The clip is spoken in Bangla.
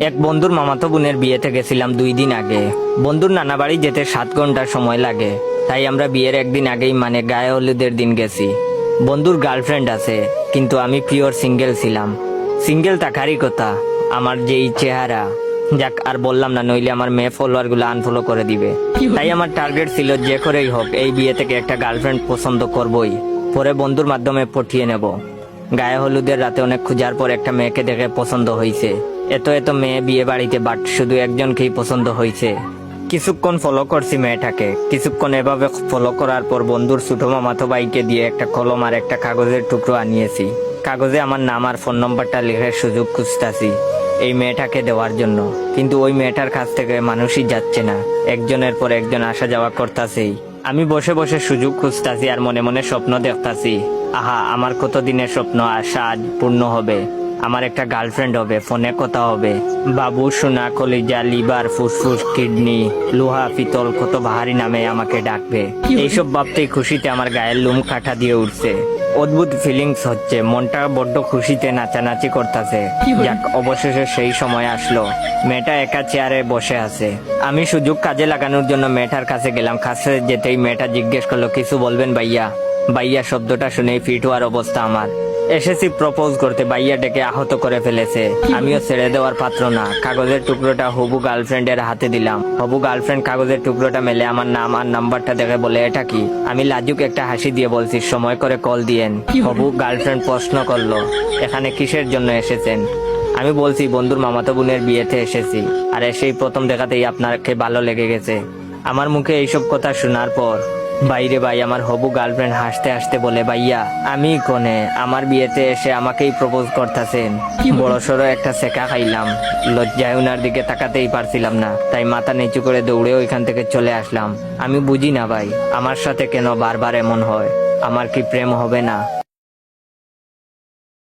এক বন্ধুর মামাতো বোনের বিয়েতে গেছিলাম 2 দিন আগে। বন্ধুর নানা বাড়ি যেতে 7 ঘন্টা সময় লাগে, তাই আমরা বিয়ের একদিন আগেই মানে গায়ে হলুদের দিন গেছি। বন্ধুর গার্লফ্রেন্ড আছে, কিন্তু আমি পিওর সিঙ্গেল ছিলাম। সিঙ্গেল থাকারই কথা, আমার যেই চেহারা, যাক আর বললাম না, নইলে আমার মেয়ে ফলোয়ার গুলো আনফলো করে দিবে। তাই আমার টার্গেট ছিল যে করেই হোক এই বিয়ে থেকে একটা গার্লফ্রেন্ড পছন্দ করবই, পরে বন্ধুর মাধ্যমে পটিয়ে নেব। গায়ে হলুদের রাতে অনেক খোঁজার পর একটা মেয়েকে দেখে পছন্দ হয়েছে। এত মেয়ে বিয়ে বাড়িতে, বাট শুধু একজনকেই পছন্দ হয়েছে। কিছুক্ষণ ফলো করছি মেয়েটাকে। কিছুক্ষণ এভাবে ফলো করার পর বন্ধুর ছোট মামাতো ভাইকে দিয়ে একটা কলম আর একটা কাগজের টুকরো আনিয়েছি। কাগজে আমার নাম আর ফোন নম্বরটা লিখে সুযোগ খুঁজতেছি এই মেয়েটাকে দেওয়ার জন্য, কিন্তু ওই মেয়েটার কাছ থেকে মানুষই যাচ্ছে না। একজনের পর একজন আসা যাওয়া করতেছেই। আমি বসে বসে সুযোগ খুঁজতাছি আর মনে মনে স্বপ্ন দেখতাছি। আহা, আমার কতদিনের স্বপ্ন আশা আজ পূর্ণ হবে। আমার একটা গার্লফ্রেন্ড হবে, ফোনে কথা হবে, বাবু সোনা কলিজা লিভার ফুসফুস কিডনি লোহা পিতল কত ভারী নামে আমাকে ডাকবে। এইসব ভাবতেই খুশিতে আমার গায়ের লোম কাটা দিয়ে উঠছে। অদ্ভুত ফিলিংস হচ্ছে, মনটা বড্ড খুশিতে নাচানাচি করতেছে। যাক, অবশেষে সেই সময় আসলো। মেয়েটা একা চেয়ারে বসে আছে। আমি সুযোগ কাজে লাগানোর জন্য মেয়েটার কাছে গেলাম। কাছে যেতেই মেয়েটা জিজ্ঞেস করলো, কিছু বলবেন ভাইয়া? ভাইয়া শব্দটা শুনেই ফিট হওয়ার অবস্থা আমার। এসেছি প্রপোজ করতে, ভাইয়া ডেকে আহত করে ফেলেছে। আমিও ছেড়ে দেওয়ার পাত্র না। কাগজের টুকরোটা হবু গার্লফ্রেন্ডের হাতে দিলাম। হবু গার্লফ্রেন্ড কাগজের টুকরোটা মেলে আমার নাম আর নাম্বারটা দেখে বলে, এটা কি? আমি লাজুক একটা হাসি দিয়ে বলছি, সময় করে কল দিয়েন। হবু গার্লফ্রেন্ড প্রশ্ন করলো, এখানে কিসের জন্য এসেছেন? আমি বলছি, বন্ধুর মামাতো বোনের বিয়েতে এসেছি, আর এসেই প্রথম দেখাতেই আপনাকে ভালো লেগে গেছে। আমার মুখে এইসব কথা শোনার পর বাইরে ভাই আমার হবু গার্লফ্রেন্ড হাসতে হাসতে বলে, ভাইয়া আমি কোনে আমার বিয়েতে এসে আমাকেই প্রপোজ করতেছেন? বড় সড়ো একটা সেকা খাইলাম। লজ্জায় উনার দিকে তাকাতেই পারছিলাম না, তাই মাথা নিচু করে দৌড়ে ওইখান থেকে চলে আসলাম। আমি বুঝি না ভাই, আমার সাথে কেন বারবার এমন হয়? আমার কি প্রেম হবে না?